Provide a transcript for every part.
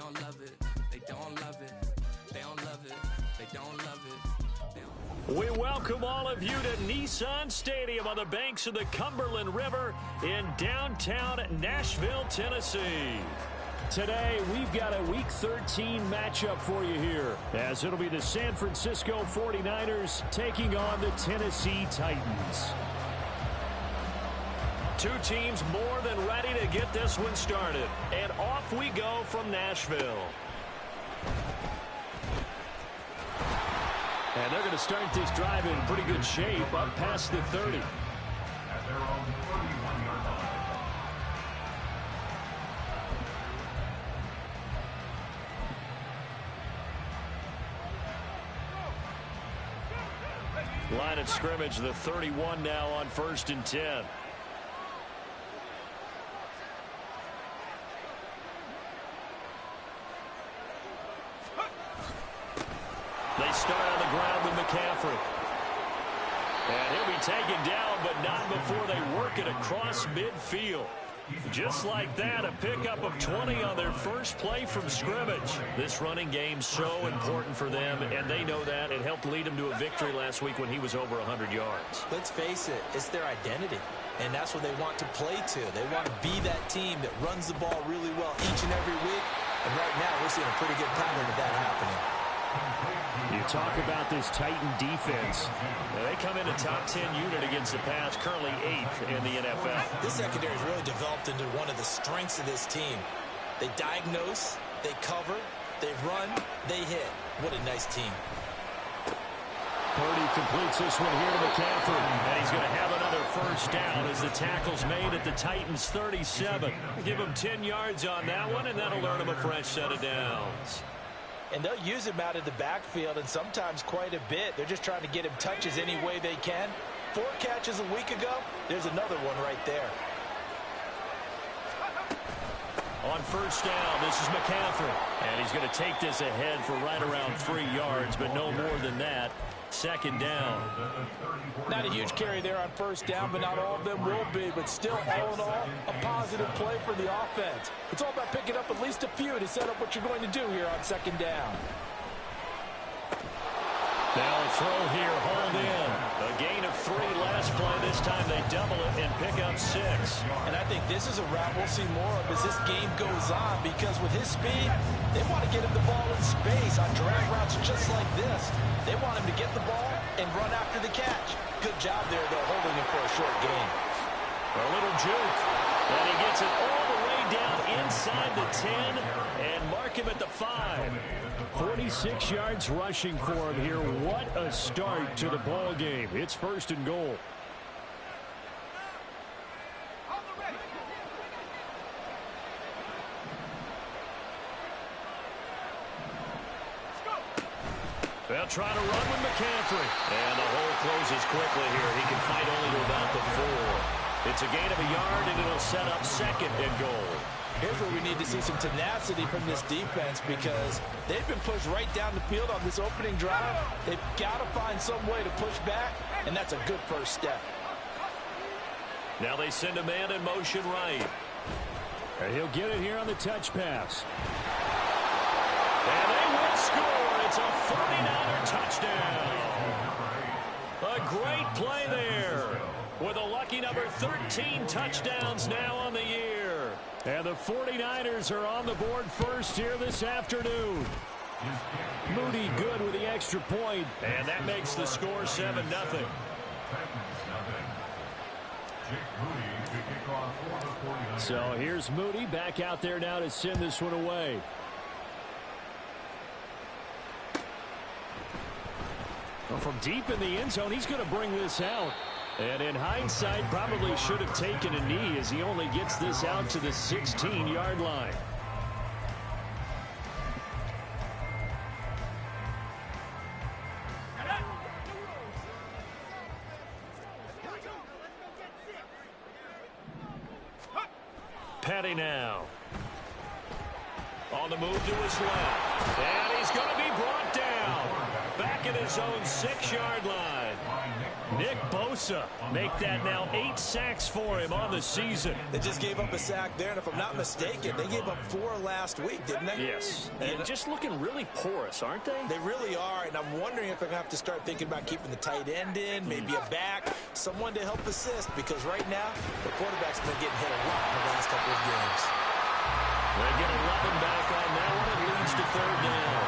don't love it. They don't love it. They don't love it. They don't love it. We welcome all of you to Nissan Stadium on the banks of the Cumberland River in downtown Nashville, Tennessee. Today, we've got a Week 13 matchup for you here, as it'll be the San Francisco 49ers taking on the Tennessee Titans. Two teams more than ready to get this one started, and off we go from Nashville. And they're going to start this drive in pretty good shape, up past the 30. Line of scrimmage, the 31 now on 1st and 10. They start on the ground with McCaffrey. And he'll be taken down, but not before they work it across midfield. Just like that, a pickup of 20 on their first play from scrimmage. This running game so important for them, and they know that. It helped lead them to a victory last week when he was over 100 yards. Let's face it, it's their identity, and that's what they want to play to. They want to be that team that runs the ball really well each and every week, and right now we're seeing a pretty good pattern of that happening. You talk about this Titan defense. They come in a top 10 unit against the pass, currently 8th in the NFL. This secondary has really developed into one of the strengths of this team. They diagnose, they cover, they run, they hit. What a nice team. Purdy completes this one here to McCaffrey. And he's going to have another first down as the tackle's made at the Titans' 37. Give him 10 yards on that one, and that'll earn him a fresh set of downs. And they'll use him out of the backfield, and sometimes quite a bit. They're just trying to get him touches any way they can. 4 catches a week ago. There's another one right there. On first down, this is McCaffrey. And he's going to take this ahead for right around 3 yards, but no more than that. Second down. Not a huge carry there on first down, but not all of them will be. But still, all in all, a positive play for the offense. It's all about picking up at least a few to set up what you're going to do here on second down. Now a throw here, hauled in. A gain of 3 last play. This time they double it and pick up 6. And I think this is a route we'll see more of as this game goes on, because with his speed, they want to get him the ball in space on drag routes just like this. They want him to get the ball and run after the catch. Good job there, though, holding him for a short gain. A little juke. And he gets it all the way down inside the 10 and mark him at the 5. 46 yards rushing for him here. What a start to the ball game. It's 1st and goal. They'll try to run with McCaffrey. And the hole closes quickly here. He can fight only to about the 4. It's a gain of a yard, and it'll set up 2nd and goal. Here's where we need to see some tenacity from this defense, because they've been pushed right down the field on this opening drive. They've got to find some way to push back, and that's a good first step. Now they send a man in motion right. And he'll get it here on the touch pass. And they will score. It's a 49er touchdown. A great play there, with a lucky number 13 touchdowns now on the year. And the 49ers are on the board first here this afternoon. Moody good with the extra point, and that makes the score 7-0. So here's Moody back out there now to send this one away. Well, from deep in the end zone, he's going to bring this out. And in hindsight, probably should have taken a knee, as he only gets this out to the 16-yard line. Petty now. On the move to his left. And he's going to be brought down. Back at his own 6-yard line. Nick Bosa make that now 8 sacks for him on the season. They just gave up a sack there, and if I'm not mistaken, they gave up 4 last week, didn't they? Yes. And just looking really porous, aren't they? They really are, and I'm wondering if they're going to have to start thinking about keeping the tight end in, maybe a back, someone to help assist, because right now, the quarterback's been getting hit a lot in the last couple of games. They get 11 back on that one. It leads to 3rd down.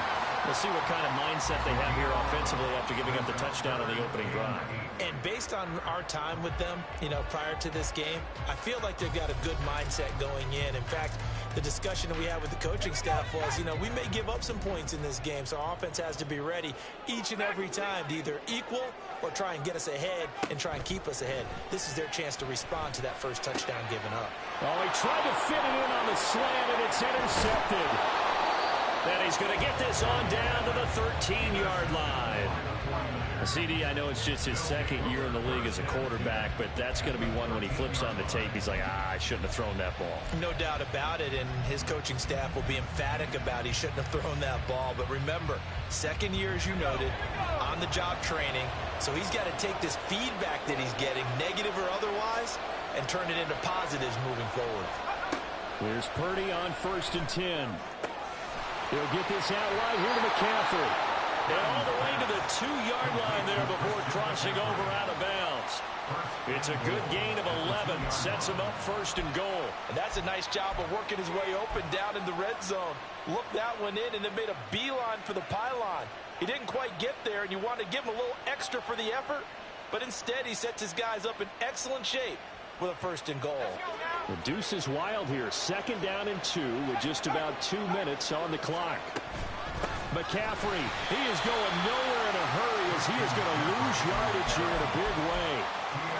We'll see what kind of mindset they have here offensively after giving up the touchdown on the opening drive. And based on our time with them, prior to this game, I feel like they've got a good mindset going in. In fact, the discussion that we had with the coaching staff was, we may give up some points in this game, so our offense has to be ready each and every time to either equal or try and get us ahead and try and keep us ahead. This is their chance to respond to that first touchdown given up. Oh, he tried to fit it in on the slant, and it's intercepted. And he's going to get this on down to the 13-yard line. CD, I know it's just his 2nd year in the league as a quarterback, but that's going to be one when he flips on the tape. He's like, I shouldn't have thrown that ball. No doubt about it, and his coaching staff will be emphatic about he shouldn't have thrown that ball. But remember, 2nd year, as you noted, on-the-job training. So he's got to take this feedback that he's getting, negative or otherwise, and turn it into positives moving forward. Here's Purdy on 1st and 10. He'll get this out wide here to McCaffrey. And all the way to the 2-yard line there before crossing over out of bounds. It's a good gain of 11. Sets him up 1st and goal. And that's a nice job of working his way open down in the red zone. Looked that one in and then made a beeline for the pylon. He didn't quite get there, and you want to give him a little extra for the effort. But instead, he sets his guys up in excellent shape with a 1st and goal. The deuce is wild here. 2nd down and 2 with just about 2 minutes on the clock. McCaffrey, he is going nowhere in a hurry as he is going to lose yardage here in a big way.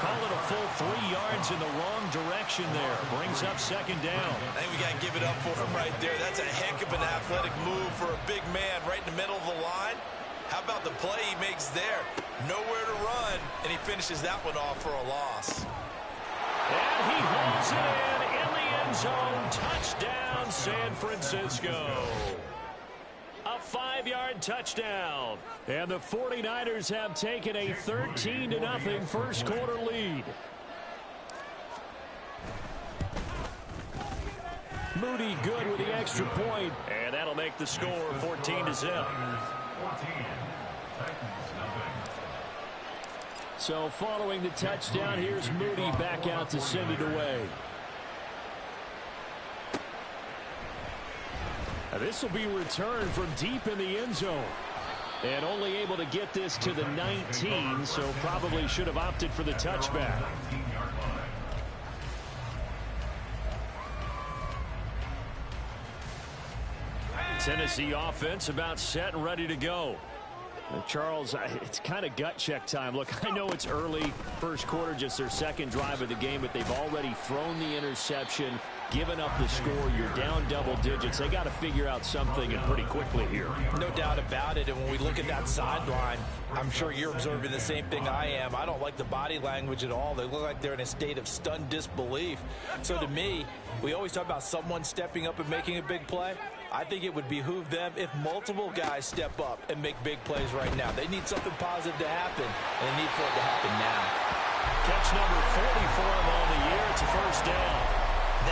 Call it a full 3 yards in the wrong direction there. Brings up 2nd down. I think we got to give it up for him right there. That's a heck of an athletic move for a big man right in the middle of the line. How about the play he makes there? Nowhere to run, and he finishes that one off for a loss. And he holds it in the end zone. Touchdown, San Francisco. A 5-yard touchdown. And the 49ers have taken a 13-0 first quarter lead. Moody good with the extra point. And that'll make the score 14-0. So following the touchdown, here's Moody back out to send it away. Now this will be returned from deep in the end zone. And only able to get this to the 19, so probably should have opted for the touchback. Tennessee offense about set and ready to go. Charles, it's kind of gut check time. Look, I know it's early, first quarter, just their 2nd drive of the game, but they've already thrown the interception, given up the score. You're down double digits. They got to figure out something, and pretty quickly here. No doubt about it, and when we look at that sideline, I'm sure you're observing the same thing I am. I don't like the body language at all. They look like they're in a state of stunned disbelief. So to me, we always talk about someone stepping up and making a big play. I think it would behoove them if multiple guys step up and make big plays right now. They need something positive to happen, and they need for it to happen now. Catch number 40 for him on the year. It's a 1st down.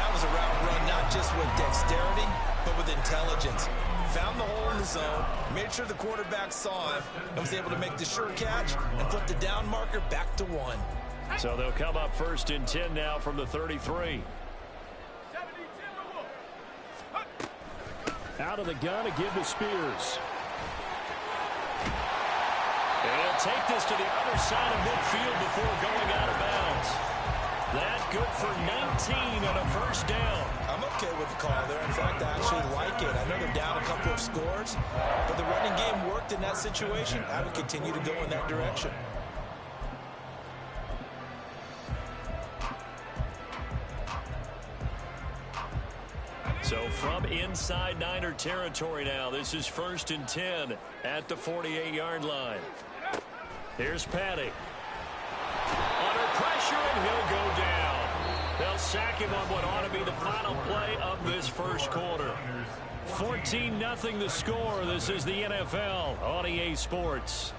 That was a route run not just with dexterity, but with intelligence. Found the hole in the zone, made sure the quarterback saw him, and was able to make the sure catch and flip the down marker back to 1. So they'll come up 1st and 10 now from the 33. Out of the gun to give to Spears. And he'll take this to the other side of midfield before going out of bounds. That good for 19 on a 1st down. I'm okay with the call there. In fact, I actually like it. I know they're down a couple of scores, but the running game worked in that situation. I would continue to go in that direction. So from inside Niner territory now, this is 1st and 10 at the 48-yard line. Here's Patty. Under pressure, and he'll go down. They'll sack him on what ought to be the final play of this first quarter. 14-0 the score. This is the NFL on EA Sports.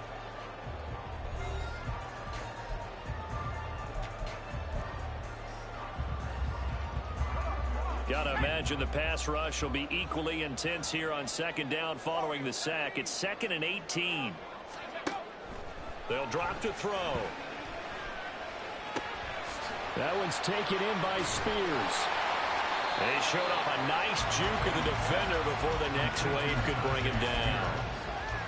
advantage, and the pass rush will be equally intense here on second down following the sack. It's 2nd and 18. They'll drop to throw. That one's taken in by Spears. They showed off a nice juke of the defender before the next wave could bring him down.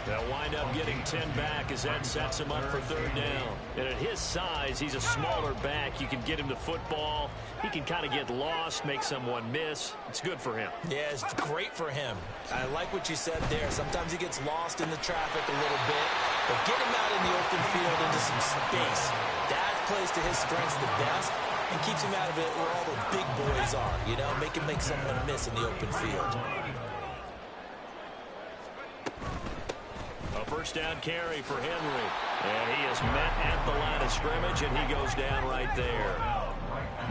They'll wind up getting 10 back as that sets him up for 3rd down. And at his size, he's a smaller back. You can get him the football. He can kind of get lost, make someone miss. It's good for him. Yeah, it's great for him. I like what you said there. Sometimes he gets lost in the traffic a little bit. But get him out in the open field into some space. That plays to his strengths the best and keeps him out of it where all the big boys are. You know, make him make someone miss in the open field. A 1st down carry for Henry. And he is met at the line of scrimmage, and he goes down right there.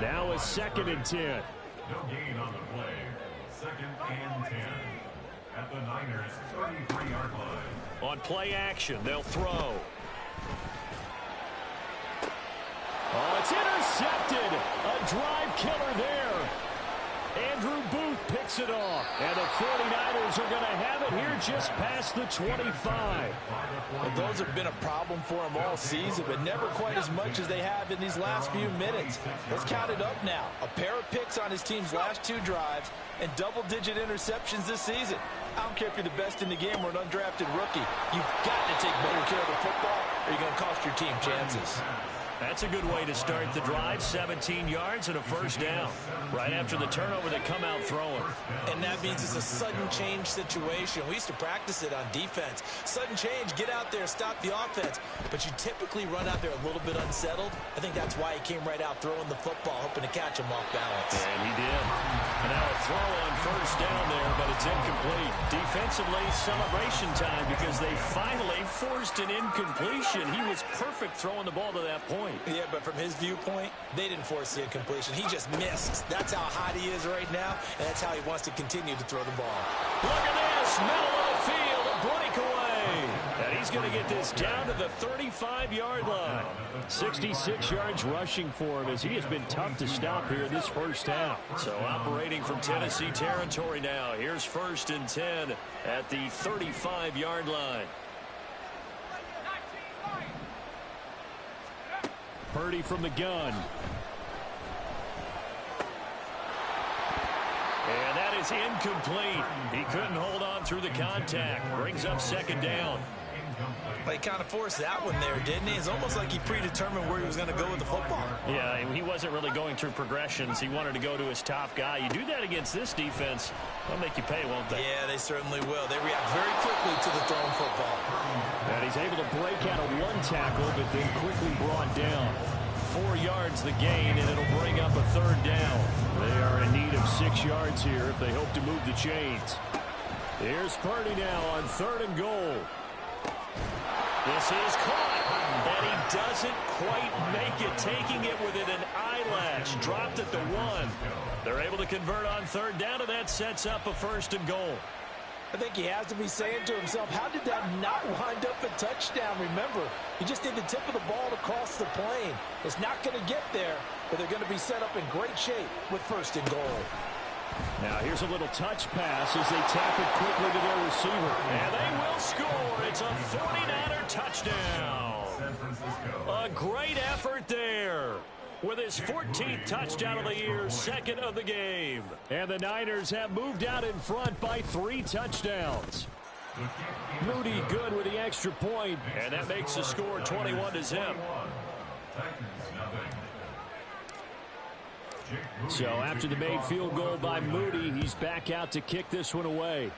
Now a 2nd and 10. No gain on the play. 2nd and 10. At the Niners' 33-yard line. On play action, they'll throw. Oh, it's intercepted. A drive killer there. Andrew Booth picks it off. And the 49ers are going to have it here just past the 25. Well, those have been a problem for him all season, but never quite as much as they have in these last few minutes. Let's count it up now. A pair of picks on his team's last 2 drives and double-digit interceptions this season. I don't care if you're the best in the game or an undrafted rookie. You've got to take better care of the football or you're going to cost your team chances. That's a good way to start the drive. 17 yards and a 1st down. Right after the turnover, they come out throwing. And that means it's a sudden change situation. We used to practice it on defense. Sudden change, get out there, stop the offense. But you typically run out there a little bit unsettled. I think that's why he came right out throwing the football, hoping to catch him off balance. And he did. And now a throw on 1st down there, but it's incomplete. Defensively, celebration time because they finally forced an incompletion. He was perfect throwing the ball to that point. Yeah, but from his viewpoint, they didn't force the incompletion. He just missed. That's how hot he is right now, and that's how he wants to continue to throw the ball. Look at this, middle of the field, a breakaway. And he's going to get this down to the 35-yard line. 66 yards rushing for him as he has been tough to stop here in this 1st half. So operating from Tennessee territory now. Here's 1st and 10 at the 35-yard line. Purdy from the gun. And that is incomplete. He couldn't hold on through the contact. Brings up 2nd down. But he kind of forced that one there, didn't he? It's almost like he predetermined where he was going to go with the football. Yeah, he wasn't really going through progressions. He wanted to go to his top guy. You do that against this defense, they'll make you pay, won't they? Yeah, they certainly will. They react very quickly to the thrown football. And he's able to break out of 1 tackle, but then quickly brought down. 4 yards the gain, and it'll bring up a 3rd down. They are in need of 6 yards here if they hope to move the chains. Here's Purdy now on 3rd and goal. This is caught, and he doesn't quite make it, taking it within an eyelash. Dropped at the 1. They're able to convert on 3rd down, and that sets up a 1st and goal. I think he has to be saying to himself, how did that not wind up a touchdown? Remember, he just did the tip of the ball across the plane. It's not going to get there, but they're going to be set up in great shape with 1st and goal. Now here's a little touch pass as they tap it quickly to their receiver. And they will score. It's a 49er touchdown. A great effort there. With his 14th touchdown of the year, 2nd of the game. And the Niners have moved out in front by 3 touchdowns. Moody good with the extra point, and that makes the score 21-0. So after the made field goal by Moody, he's back out to kick this one away.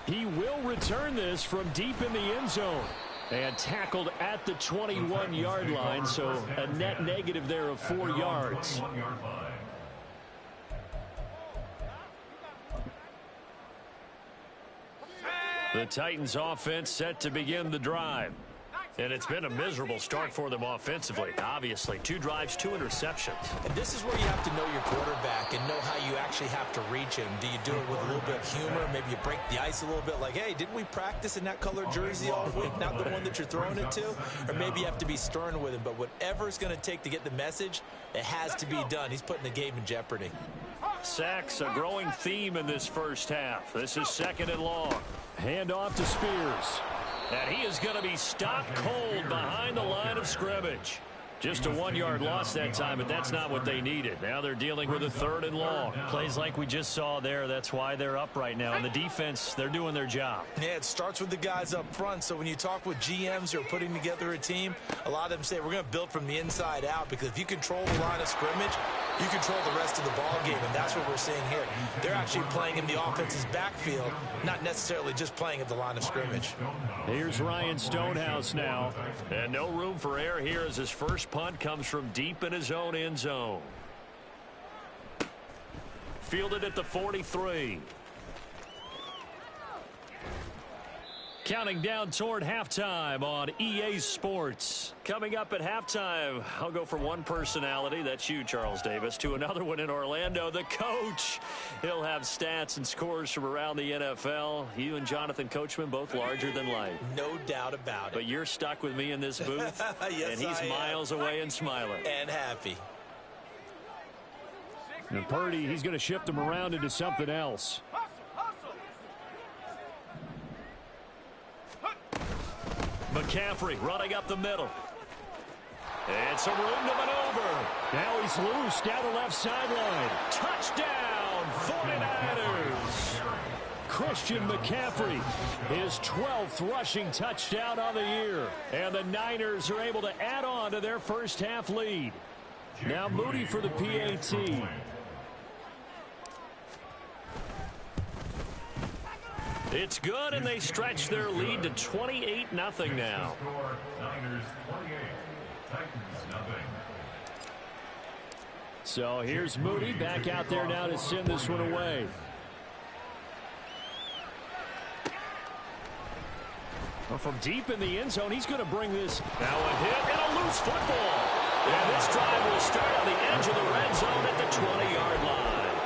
He will return this from deep in the end zone. And tackled at the 21-yard line, so a net negative there of 4 yards. The Titans offense set to begin the drive. And it's been a miserable start for them offensively. Obviously, 2 drives, 2 interceptions. And this is where you have to know your quarterback and know how you actually have to reach him. Do you do it with a little bit of humor? Maybe you break the ice a little bit like, hey, didn't we practice in that colored jersey all week, not the one that you're throwing it to? Or maybe you have to be stern with him. But whatever it's going to take to get the message, it has to be done. He's putting the game in jeopardy. Sacks, a growing theme in this first half. This is 2nd and long. Hand off to Spears. And he is going to be stopped cold behind the line of scrimmage. Just a 1-yard loss that time, but that's not what they needed. Now they're dealing with a 3rd and long. Plays like we just saw there. That's why they're up right now. And the defense, they're doing their job. Yeah, it starts with the guys up front. So when you talk with GMs who are putting together a team, a lot of them say we're going to build from the inside out, because if you control the line of scrimmage, you control the rest of the ball game, and that's what we're seeing here. They're actually playing in the offense's backfield, not necessarily just playing at the line of scrimmage. Here's Ryan Stonehouse now. And no room for error here as his first punt comes from deep in his own end zone. Fielded at the 43. Counting down toward halftime on EA Sports. Coming up at halftime, I'll go from one personality, that's you, Charles Davis, to another one in Orlando, the coach. He'll have stats and scores from around the NFL. You and Jonathan Coachman, both larger than life. No doubt about it. But you're stuck with me in this booth, yes, and he's miles away and smiling. And happy. And Purdy, he's going to shift him around into something else. McCaffrey running up the middle. It's a room to maneuver. Now he's loose down the left sideline. Touchdown, 49ers. Christian McCaffrey, his 12th rushing touchdown on the year. And the Niners are able to add on to their first half lead. Now Moody for the PAT. It's good, and they stretch their lead to 28-0 now. So here's Moody back out there now to send this one away. Well, from deep in the end zone, he's going to bring this. Now a hit and a loose football. And this drive will start on the edge of the red zone at the 20-yard line.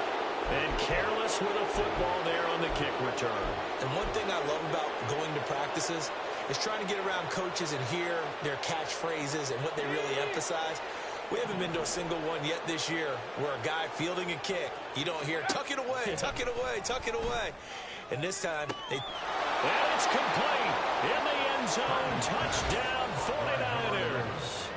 And careless with a football there on the kick return. And one thing I love about going to practices is trying to get around coaches and hear their catchphrases and what they really emphasize. We haven't been to a single one yet this year where a guy fielding a kick, you don't hear, tuck it away, tuck it away, tuck it away. And this time, and it's complete. In the end zone, touchdown 49ers.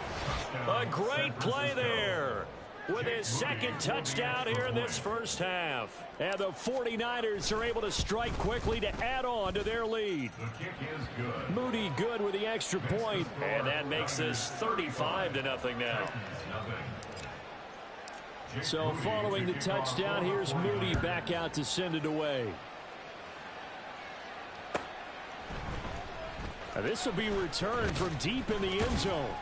A great play there with his second touchdown here in this first half. And the 49ers are able to strike quickly to add on to their lead. The kick is good. Moody good with the extra point. And that makes this 35-0 now. So following the touchdown, here's Moody back out to send it away. This will be returned from deep in the end zone.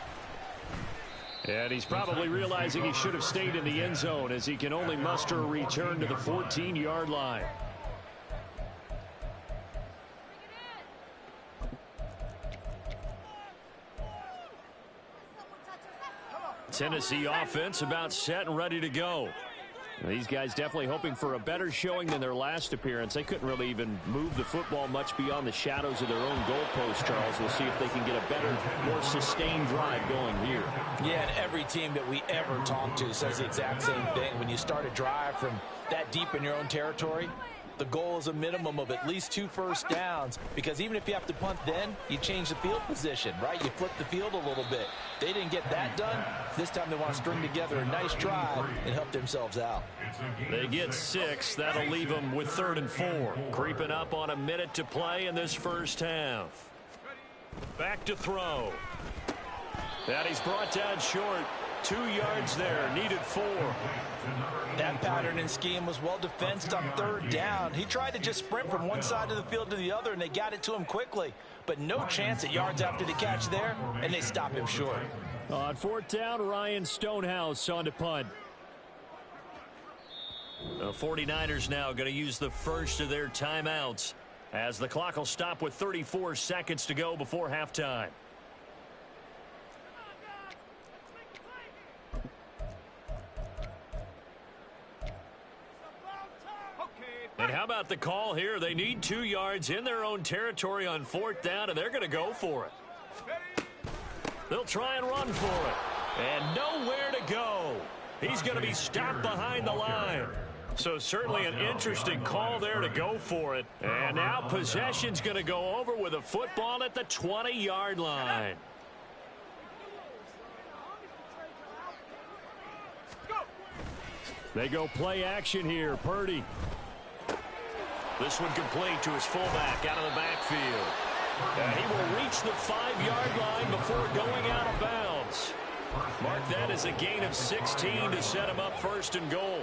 And he's probably realizing he should have stayed in the end zone as he can only muster a return to the 14-yard line. Tennessee offense about set and ready to go. These guys definitely hoping for a better showing than their last appearance. They couldn't really even move the football much beyond the shadows of their own goalpost, Charles. We'll see if they can get a better, more sustained drive going here. yeah, and every team that we ever talk to says the exact same thing. When you start a drive from that deep in your own territory, the goal is a minimum of at least 2 first downs, because even if you have to punt then, you change the field position, right? You flip the field a little bit. They didn't get that done. This time they want to string together a nice drive and help themselves out. They get 6. That'll leave them with 3rd and 4. Creeping up on a minute to play in this first half. Back to throw. And he's brought down short. 2 yards there. Needed 4. That pattern and scheme was well defensed on 3rd down. He tried to just sprint from one side of the field to the other, and they got it to him quickly. But no chance at yards after the catch there, and they stop him short. On 4th down, Ryan Stonehouse on to punt. The 49ers now going to use the first of their timeouts as the clock will stop with 34 seconds to go before halftime. And how about the call here? They need 2 yards in their own territory on 4th down, and they're going to go for it. They'll try and run for it. And nowhere to go. He's going to be stopped behind the line. So certainly an interesting call there to go for it. And now possession's going to go over with a football at the 20-yard line. They go play action here. Purdy. This one complete to his fullback out of the backfield. And he will reach the 5-yard line before going out of bounds. Mark that as a gain of 16 to set him up 1st and goal.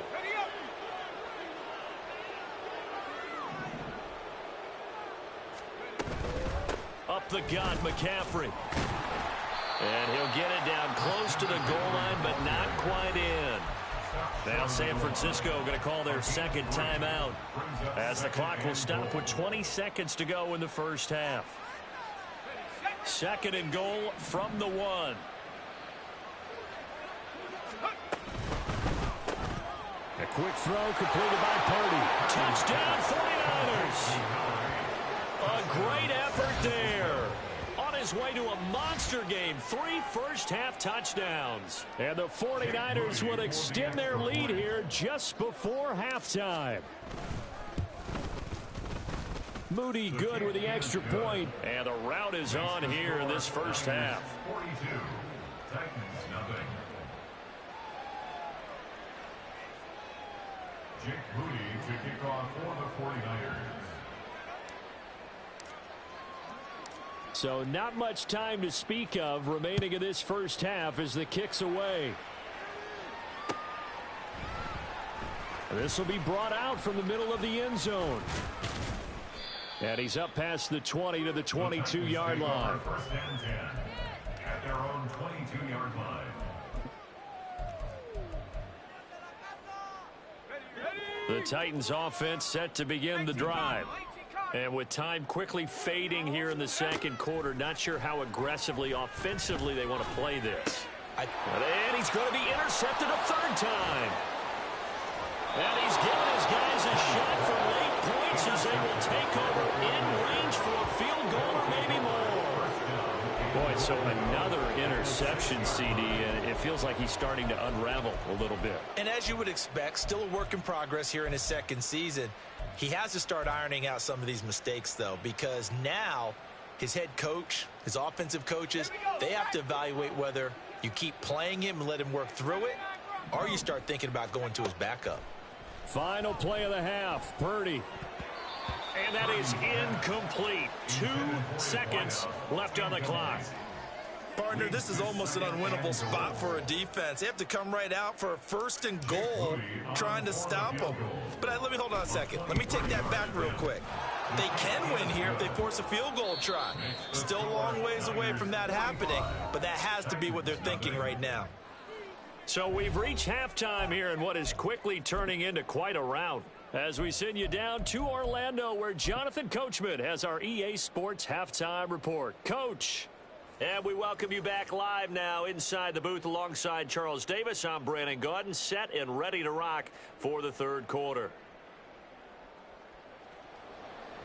Up the gut, McCaffrey. And he'll get it down close to the goal line, but not quite in. Now San Francisco going to call their 2nd timeout as the clock will stop with 20 seconds to go in the first half. 2nd and goal from the 1. A quick throw completed by Purdy. Touchdown 49ers. A great effort there. On his way to a monster game. 3 first-half touchdowns. And the 49ers would extend their lead here just before halftime. Moody good with the extra point. And the route is on here in this first half. 42. Titans nothing. Jake Moody to kick off for the 49ers. So not much time to speak of remaining in this first half as the kick's away. This will be brought out from the middle of the end zone. And he's up past the 20 to the 22-yard line. 1st and 10 at their own 22-yard line. The Titans offense set to begin the drive. And with time quickly fading here in the 2nd quarter, not sure how aggressively, offensively they want to play this. And he's going to be intercepted a 3rd time. And he's giving his guys a shot for late points as they will take over in range for a field goal or maybe more. Boy, so another interception, CD, and it feels like he's starting to unravel a little bit. And as you would expect, still a work in progress here in his 2nd season. He has to start ironing out some of these mistakes, though, because now his head coach, his offensive coaches, they have to evaluate whether you keep playing him and let him work through it, or you start thinking about going to his backup. Final play of the half, Purdy. And that is incomplete. 2 seconds left on the clock. Partner, this is almost an unwinnable spot for a defense. They have to come right out for a 1st and goal trying to stop them. But let me hold on a second. Let me take that back real quick. They can win here if they force a field goal try. Still a long ways away from that happening, but that has to be what they're thinking right now. So we've reached halftime here in what is quickly turning into quite a rout. As we send you down to Orlando, where Jonathan Coachman has our EA Sports halftime report. Coach. And we welcome you back live now inside the booth alongside Charles Davis. I'm Brandon Gaudin, set and ready to rock for the 3rd quarter.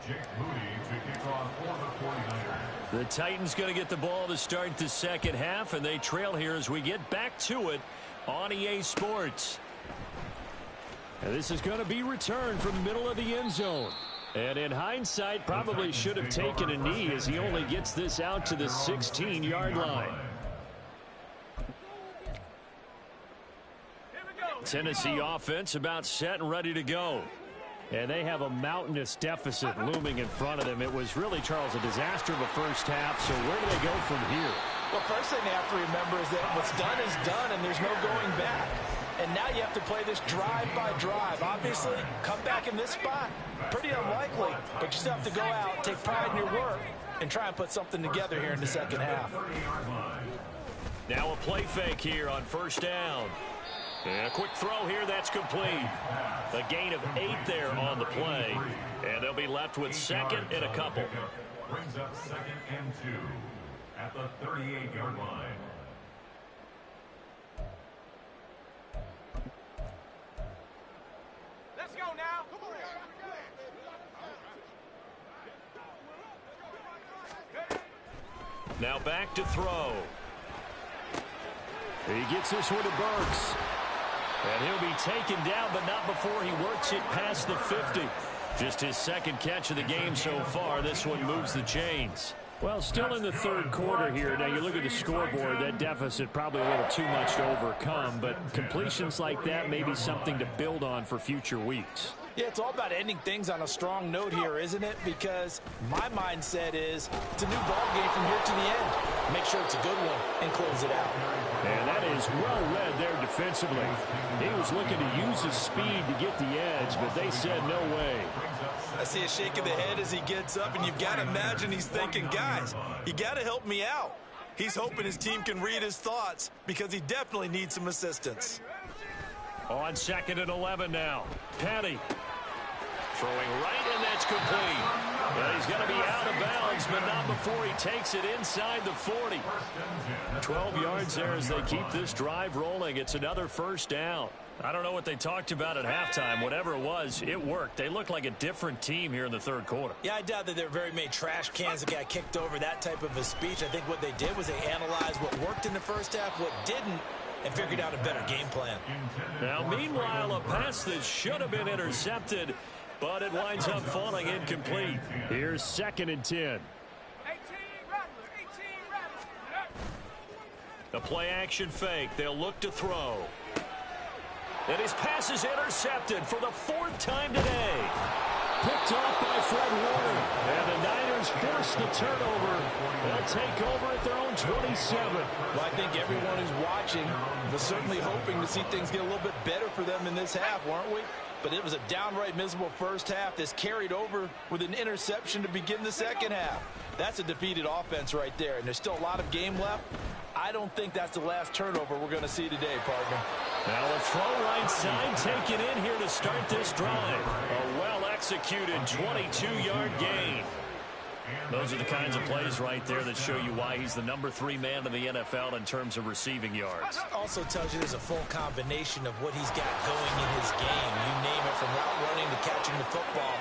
Jake Moody to kick off for the 49ers. The Titans going to get the ball to start the 2nd half, and they trail here as we get back to it on EA Sports. And this is going to be returned from the middle of the end zone. And in hindsight, probably should have taken a knee as he only gets this out to the 16-yard line. Tennessee offense about set and ready to go. And they have a mountainous deficit looming in front of them. It was really, Charles, a disaster of a first half. So where do they go from here? Well, first thing they have to remember is that what's done is done, and there's no going back. And now you have to play this drive by drive. Obviously, come back in this spot, pretty unlikely, but you still have to go out, take pride in your work, and try and put something together here in the 2nd half. Now a play fake here on 1st down. And a quick throw here, that's complete. A gain of 8 there on the play, and they'll be left with 2nd and a couple. Brings up 2nd and 2 at the 38-yard line. Let's go now. Come on. Now back to throw. He gets this one to Burks. And he'll be taken down, but not before he works it past the 50. Just his second catch of the game so far. This one moves the chains. Well, still in the third quarter here. Now, you look at the scoreboard, that deficit probably a little too much to overcome, but completions like that may be something to build on for future weeks. Yeah, it's all about ending things on a strong note here, isn't it? Because my mindset is it's a new ball game from here to the end. Make sure it's a good one and close it out. And that is well read there defensively. He was looking to use his speed to get the edge, but they said no way. I see a shake of the head as he gets up, and you've got to imagine he's thinking, guys, you got to help me out. He's hoping his team can read his thoughts because he definitely needs some assistance. On 2nd and 11 now. Petty. Throwing right, and that's complete. Well, he's going to be out of bounds, but not before he takes it inside the 40. 12 yards there as they keep this drive rolling. It's another first down. I don't know what they talked about at halftime. Whatever it was, it worked. They look like a different team here in the third quarter. Yeah, I doubt that there are very many trash cans that got kicked over, that type of a speech. I think what they did was they analyzed what worked in the first half, what didn't, and figured out a better game plan. Now, meanwhile, a pass that should have been intercepted, but it winds up falling incomplete. Here's 2nd and 10. The play-action fake. They'll look to throw. And his pass is intercepted for the 4th time today. Picked off by Fred Warner. And the Niners force the turnover. They'll take over at their own 27. Well, I think everyone who's watching was certainly hoping to see things get a little bit better for them in this half, weren't we? But it was a downright miserable first half that's carried over with an interception to begin the second half. That's a defeated offense right there, and there's still a lot of game left. I don't think that's the last turnover we're going to see today, partner. Now a throw right side taken in here to start this drive. A well-executed 22-yard gain. Those are the kinds of plays right there that show you why he's the number 3 man in the NFL in terms of receiving yards. Also tells you there's a full combination of what he's got going in his game. You name it, from route running to catching the football.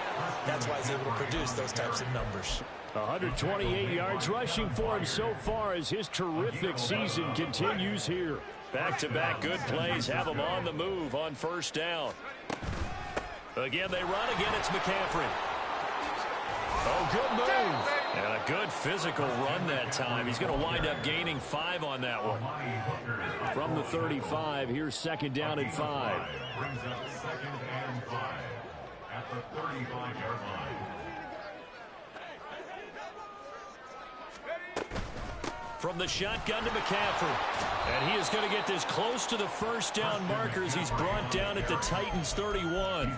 That's why he's able to produce those types of numbers. 128 yards rushing for him so far as his terrific season continues here. Back-to-back good plays have him on the move on first down. Again, they run. Again, it's McCaffrey. Oh, good move. And a good physical run that time. He's going to wind up gaining 5 on that one. From the 35, here's 2nd down and 5. Brings up 2nd and 5 at the 35-yard line. From the shotgun to McCaffrey. And he is going to get this close to the first down markers. He's brought down at the Titans 31.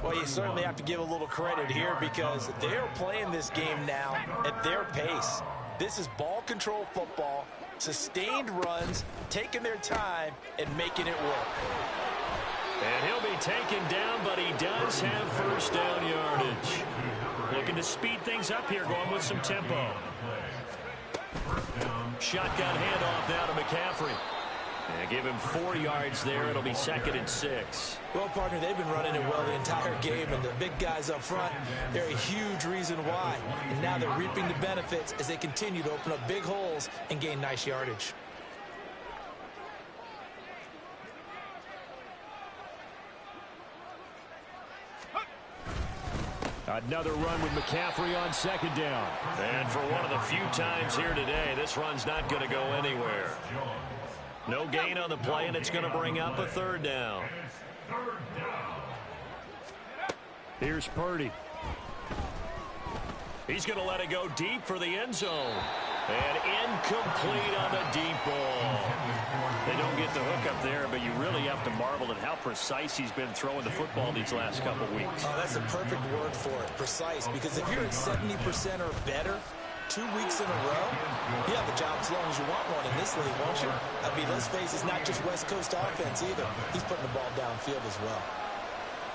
Well, you certainly have to give a little credit here because they're playing this game now at their pace. This is ball control football, sustained runs, taking their time, and making it work. And he'll be taken down, but he does have first down yardage. Looking to speed things up here, going with some tempo. Shotgun handoff now to McCaffrey. And give him 4 yards there. It'll be 2nd and 6. Well, partner, they've been running it well the entire game, and the big guys up front, they're a huge reason why. And now they're reaping the benefits as they continue to open up big holes and gain nice yardage. Another run with McCaffrey on 2nd down. And for one of the few times here today, this run's not going to go anywhere. No gain on the play, and it's going to bring up a 3rd down. Here's Purdy. He's going to let it go deep for the end zone. And incomplete on the deep ball. They don't get the hook up there, but you really have to marvel at how precise he's been throwing the football these last couple weeks. Oh, that's a perfect word for it, precise. Because if you're at 70% or better 2 weeks in a row, you have a job as long as you want one in this league, won't you? I mean, let's face it, it's not just West Coast offense either. He's putting the ball downfield as well.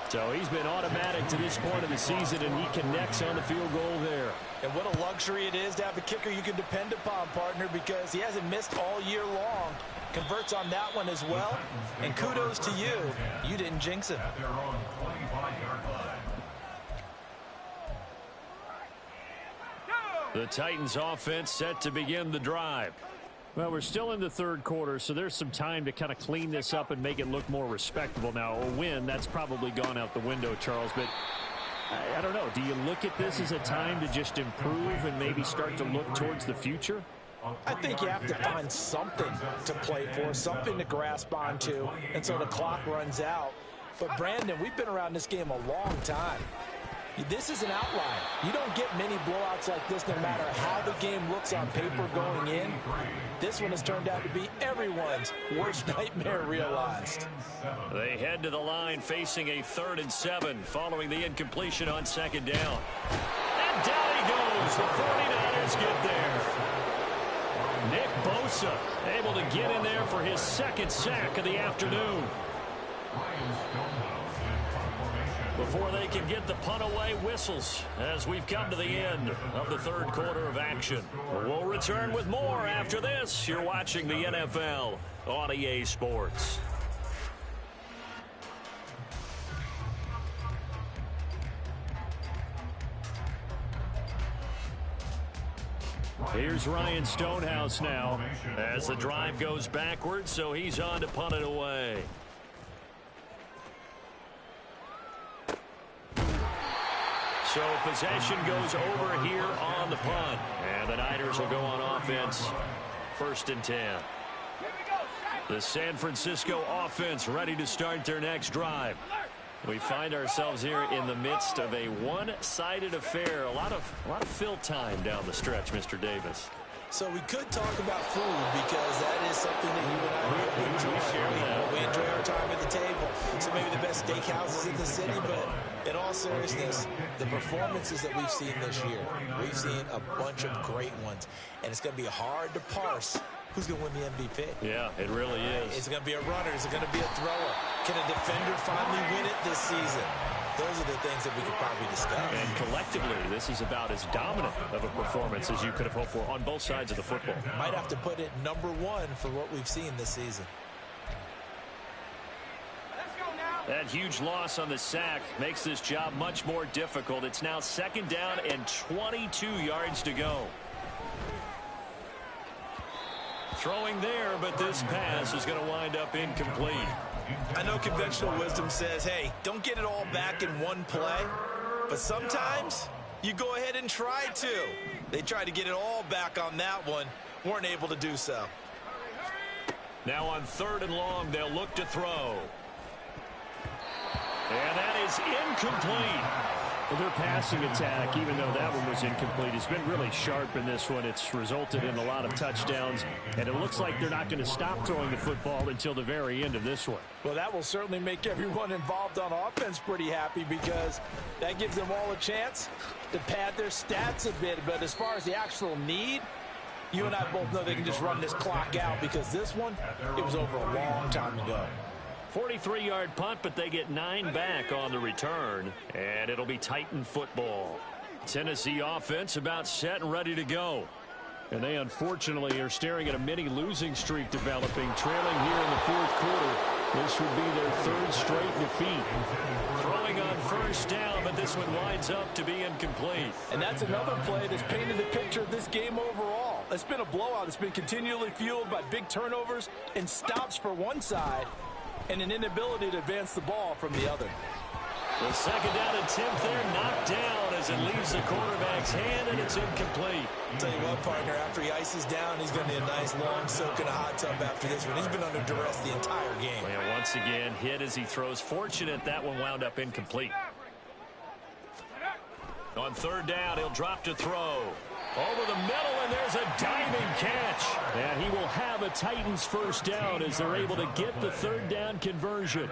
So he's been automatic to this point of the season, and he connects on the field goal there. And what a luxury it is to have a kicker you can depend upon, partner, because he hasn't missed all year long. Converts on that one as well. And kudos to you. You didn't jinx him. The Titans offense set to begin the drive. Well, we're still in the third quarter, so there's some time to kind of clean this up and make it look more respectable. Now, a win, that's probably gone out the window, Charles, but I don't know. Do you look at this as a time to just improve and maybe start to look towards the future? I think you have to find something to play for, something to grasp onto, and so the clock runs out. But, Brandon, we've been around this game a long time. This is an outlier. You don't get many blowouts like this no matter how the game looks on paper going in. This one has turned out to be everyone's worst nightmare realized. They head to the line facing a 3rd and 7 following the incompletion on 2nd down. And down he goes. The 49ers get there. Nick Bosa able to get in there for his 2nd sack of the afternoon. Before they can get the punt away, whistles as we've come to the end of the 3rd quarter of action. We'll return with more after this. You're watching the NFL on EA Sports. Here's Ryan Stonehouse now as the drive goes backwards, so he's on to punt it away. So possession goes over here on the punt. And the Niners will go on offense. 1st and 10. The San Francisco offense ready to start their next drive. We find ourselves here in the midst of a one-sided affair. A lot of fill time down the stretch, Mr. Davis. So we could talk about food because that is something that you and I really enjoy. We enjoy our time at the table. So maybe the best steakhouses in the city, but in all seriousness, the performances that we've seen this year, we've seen a bunch of great ones. And it's going to be hard to parse who's going to win the MVP. Yeah, it really is. Is it going to be a runner? Is it going to be a thrower? Can a defender finally win it this season? Those are the things that we could probably discuss. And collectively, this is about as dominant of a performance as you could have hoped for on both sides of the football. Might have to put it number 1 for what we've seen this season. That huge loss on the sack makes this job much more difficult. It's now 2nd down and 22 yards to go. Throwing there, but this pass is going to wind up incomplete. I know conventional wisdom says, hey, don't get it all back in one play. But sometimes you go ahead and try to. They tried to get it all back on that one. Weren't able to do so. Now on 3rd and long, they'll look to throw. And that is incomplete. Well, their passing attack, even though that one was incomplete, has been really sharp in this one. It's resulted in a lot of touchdowns, and it looks like they're not going to stop throwing the football until the very end of this one. Well, that will certainly make everyone involved on offense pretty happy because that gives them all a chance to pad their stats a bit. But as far as the actual need, you and I both know they can just run this clock out because this one, it was over a long time ago. 43-yard punt, but they get 9 back on the return, and it'll be Titan football. Tennessee offense about set and ready to go. And they unfortunately are staring at a mini losing streak developing, trailing here in the 4th quarter. This would be their 3rd straight defeat. Throwing on 1st down, but this one winds up to be incomplete. And that's another play that's painted the picture of this game overall. It's been a blowout. It's been continually fueled by big turnovers and stops for one side, and an inability to advance the ball from the other. The 2nd down attempt there knocked down as it leaves the quarterback's hand, and it's incomplete. I'll tell you what, partner, after he ices down, he's going to need a nice long soak in a hot tub after this one. He's been under duress the entire game. Well, once again, hit as he throws. Fortunate that one wound up incomplete. On 3rd down, he'll drop to throw. Over the middle, and there's a diving catch. And he will have a Titans 1st down as they're able to get the 3rd down conversion.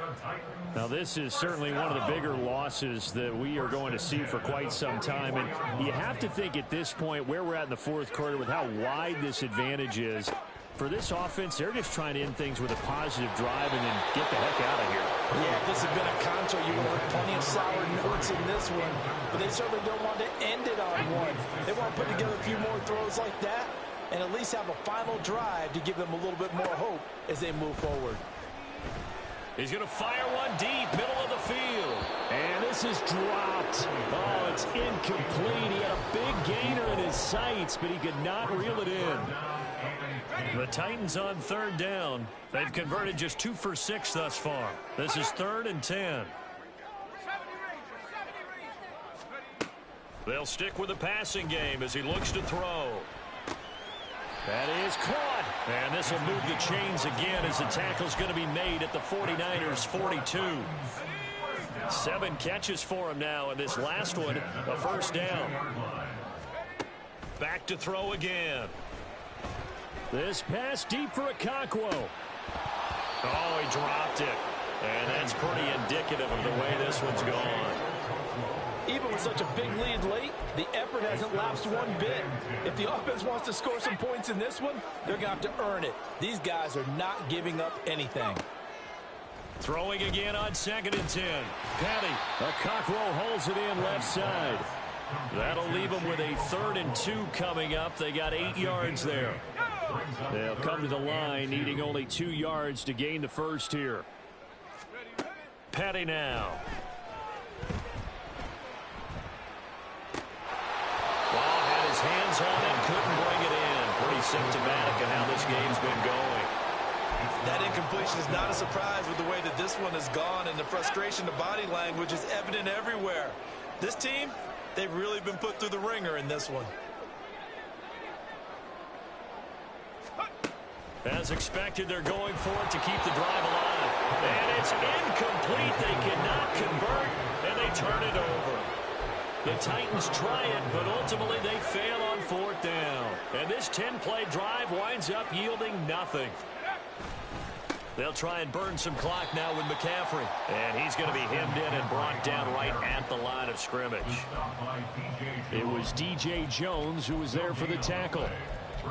Now, this is certainly one of the bigger losses that we are going to see for quite some time. And you have to think at this point where we're at in the 4th quarter with how wide this advantage is. For this offense, they're just trying to end things with a positive drive and then get the heck out of here. Yeah, if this had been a contra, you would have heard plenty of sour notes in this one. But they certainly don't want to end it on one. They want to put together a few more throws like that and at least have a final drive to give them a little bit more hope as they move forward. He's going to fire one deep, middle of the field. And this this is dropped. Oh, it's incomplete. He had a big gainer in his sights, but he could not reel it in. The Titans on third down. They've converted just 2 for 6 thus far. This is 3rd and 10. They'll stick with the passing game as he looks to throw. That is caught. And this will move the chains again as the tackle's going to be made at the 49ers 42. 7 catches for him now, and this last one, a first down. Back to throw again. This pass deep for Okonkwo. Oh, he dropped it. And that's pretty indicative of the way this one's gone. Even with such a big lead late, the effort hasn't lapsed one bit. If the offense wants to score some points in this one, they're going to have to earn it. These guys are not giving up anything. Throwing again on 2nd and 10. Petty. Okonkwo holds it in left side. That'll leave them with a 3rd and 2 coming up. They got 8 yards there. They'll come to the line needing only 2 yards to gain the first here. Petty now. Ball had his hands on it, couldn't bring it in. Pretty symptomatic of how this game's been going. That incompletion is not a surprise with the way that this one has gone, and the frustration, the body language is evident everywhere. This team, they've really been put through the ringer in this one. As expected, they're going for it to keep the drive alive. And it's incomplete. They cannot convert, and they turn it over. The Titans try it, but ultimately they fail on 4th down. And this 10-play drive winds up yielding nothing. They'll try and burn some clock now with McCaffrey. And he's going to be hemmed in and brought down right at the line of scrimmage. It was DJ Jones who was there for the tackle.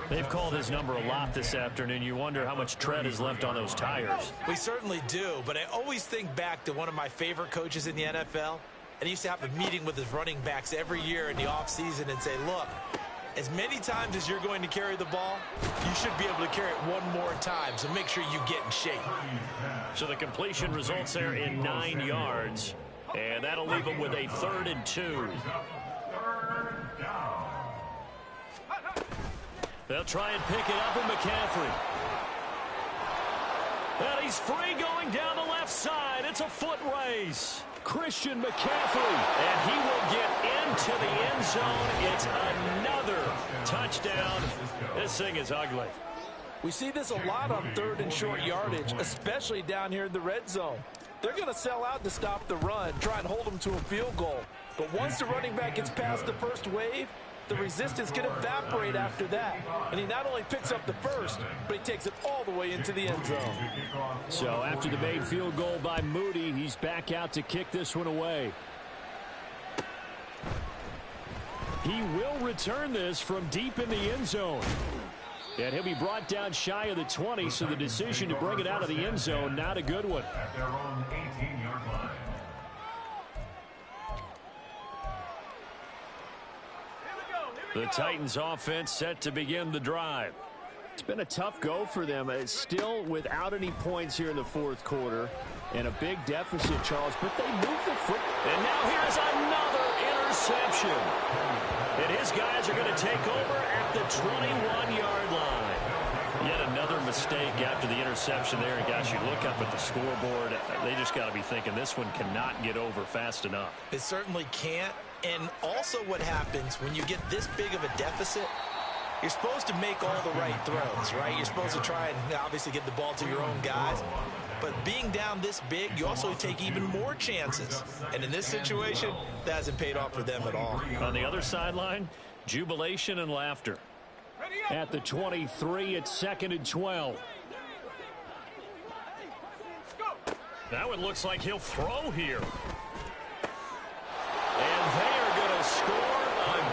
They've called his number a lot this afternoon. You wonder how much tread is left on those tires. We certainly do, but I always think back to one of my favorite coaches in the NFL. And he used to have a meeting with his running backs every year in the offseason and say, look, as many times as you're going to carry the ball, you should be able to carry it one more time, so make sure you get in shape. So the completion results there in 9 yards, and that'll leave them with a 3rd and 2. They'll try and pick it up with McCaffrey. And he's free going down the left side. It's a foot race. Christian McCaffrey. And he will get into the end zone. It's another touchdown. This thing is ugly. We see this a lot on 3rd and short yardage, especially down here in the red zone. They're going to sell out to stop the run, try and hold them to a field goal. But once the running back gets past the first wave, the resistance can evaporate after that. And he not only picks up the first, but he takes it all the way into the end zone. So after the made field goal by Moody, he's back out to kick this one away. He will return this from deep in the end zone. And he'll be brought down shy of the 20, so the decision to bring it out of the end zone, not a good one. At their own 18-yard line. The Titans offense set to begin the drive. It's been a tough go for them. It's still without any points here in the 4th quarter. And a big deficit, Charles, but they move the foot. And now here's another interception. And his guys are going to take over at the 21-yard line. Yet another mistake after the interception there. And gosh, you look up at the scoreboard, they just got to be thinking this one cannot get over fast enough. It certainly can't. And also what happens when you get this big of a deficit, you're supposed to make all the right throws, right? You're supposed to try and obviously get the ball to your own guys. But being down this big, you also take even more chances. And in this situation, that hasn't paid off for them at all. On the other sideline, jubilation and laughter. At the 23, it's 2nd and 12. That one looks like he'll throw here. And they are going to score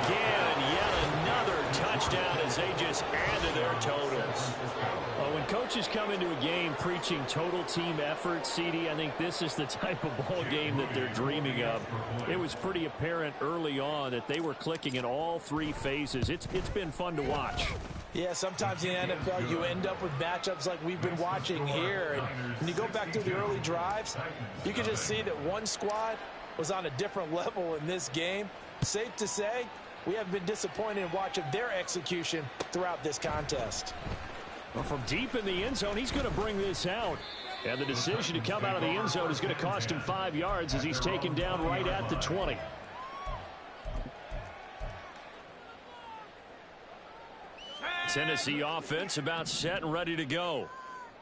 again. Yet another touchdown as they just add to their totals. Well, when coaches come into a game preaching total team effort, CD, I think this is the type of ball game that they're dreaming of. It was pretty apparent early on that they were clicking in all 3 phases. It's been fun to watch. Yeah, sometimes in the NFL you end up with matchups like we've been watching here. And when you go back to the early drives, you can just see that one squad was on a different level in this game. Safe to say, we have been disappointed in watching their execution throughout this contest. Well, from deep in the end zone, he's going to bring this out. And the decision to come out of the end zone is going to cost him 5 yards as he's taken down right at the 20. Tennessee offense about set and ready to go.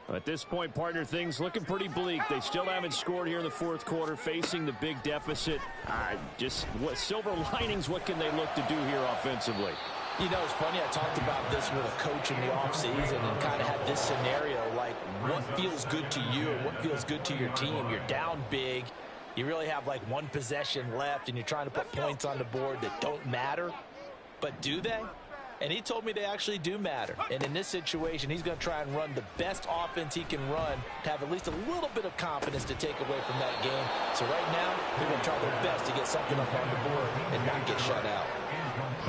At this point, partner, things looking pretty bleak. They still haven't scored here in the fourth quarter, facing the big deficit. Just what silver linings, what can they look to do here offensively? You know, it's funny, I talked about this with a coach in the offseason and kind of had this scenario, like what feels good to you and what feels good to your team. You're down big. You really have like one possession left, and you're trying to put points on the board that don't matter. But do they? And he told me they actually do matter. And in this situation, he's going to try and run the best offense he can run to have at least a little bit of confidence to take away from that game. So right now, they're going to try their best to get something up on the board and not get shut out.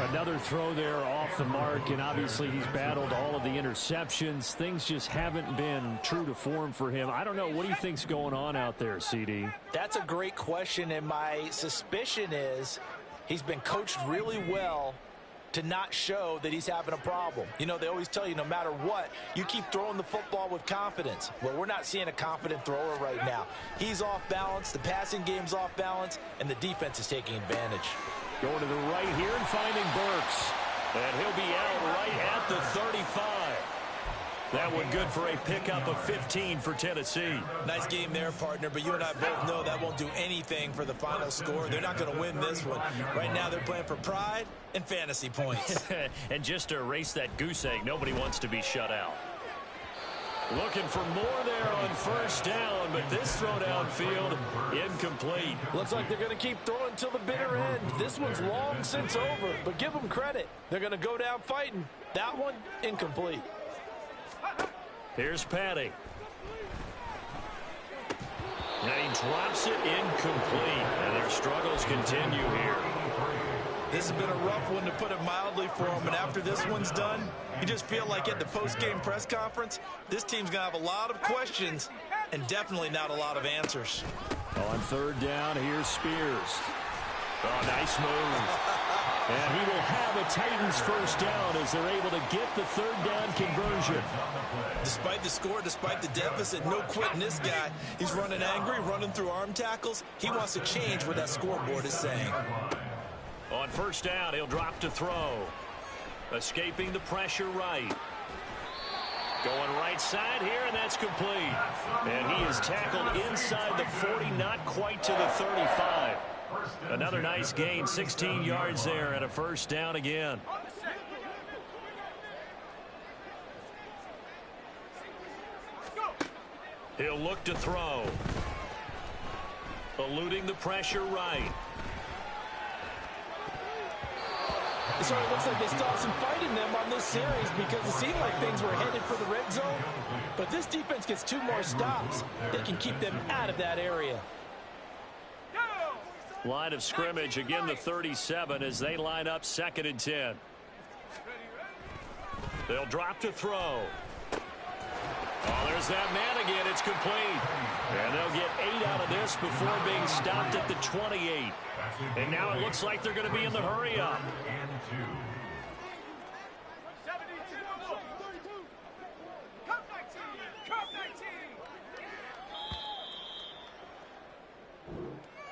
Another throw there off the mark, and obviously he's battled all of the interceptions. Things just haven't been true to form for him. I don't know. What do you think's going on out there, CD? That's a great question, and my suspicion is he's been coached really well to not show that he's having a problem. You know, they always tell you no matter what, you keep throwing the football with confidence. Well, we're not seeing a confident thrower right now. He's off balance, the passing game's off balance, and the defense is taking advantage. Going to the right here and finding Burks. And he'll be out right at the 35. That one good for a pickup of 15 for Tennessee. Nice game there, partner, but you and I both know that won't do anything for the final score. They're not going to win this one. Right now they're playing for pride and fantasy points. And just to erase that goose egg, nobody wants to be shut out. Looking for more there on first down, but this throw downfield incomplete. Looks like they're going to keep throwing till the bitter end. This one's long since over, but give them credit. They're going to go down fighting. That one, incomplete. Here's Patty. And he drops it incomplete. And their struggles continue here. This has been a rough one, to put it mildly, for him. And after this one's done, you just feel like at the post-game press conference, this team's going to have a lot of questions and definitely not a lot of answers. On third down, here's Spears. Oh, nice move. And he will have a Titans first down as they're able to get the third down conversion. Despite the score, despite the deficit, no quitting this guy. He's running angry, running through arm tackles. He wants to change what that scoreboard is saying. On first down, he'll drop to throw. Escaping the pressure right. Going right side here, and that's complete. And he is tackled inside the 40, not quite to the 35. Another nice gain, 16 yards there, and a first down again. He'll look to throw. Eluding the pressure right. So it looks like they still have some fight in them on this series, because it seemed like things were headed for the red zone. But this defense gets 2 more stops. They can keep them out of that area. Line of scrimmage, again the 37 as they line up 2nd and 10. They'll drop to throw. Oh, there's that man again. It's complete. And they'll get 8 out of this before being stopped at the 28. And now it looks like they're going to be in the hurry up.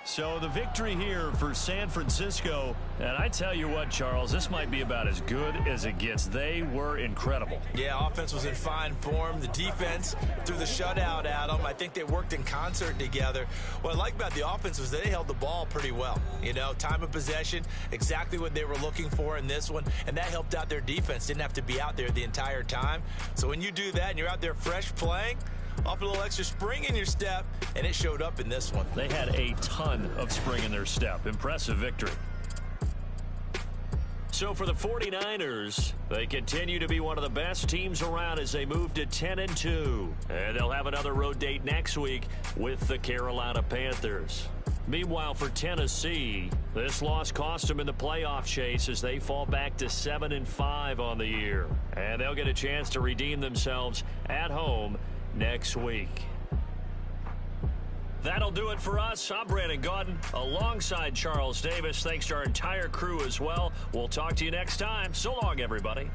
So the victory here for San Francisco. And I tell you what, Charles, this might be about as good as it gets. They were incredible. Yeah, offense was in fine form. The defense threw the shutout at them. I think they worked in concert together. What I like about the offense was they held the ball pretty well. You know, time of possession, exactly what they were looking for in this one. And that helped out their defense. Didn't have to be out there the entire time. So when you do that and you're out there fresh playing, off a little extra spring in your step, and it showed up in this one. They had a ton of spring in their step. Impressive victory. So for the 49ers, they continue to be one of the best teams around as they move to 10-2. And they'll have another road date next week with the Carolina Panthers. Meanwhile, for Tennessee, this loss cost them in the playoff chase as they fall back to 7-5 on the year. And they'll get a chance to redeem themselves at home next week. That'll do it for us. I'm Brandon Gaudin alongside Charles Davis. Thanks to our entire crew as well. We'll talk to you next time. So long, everybody.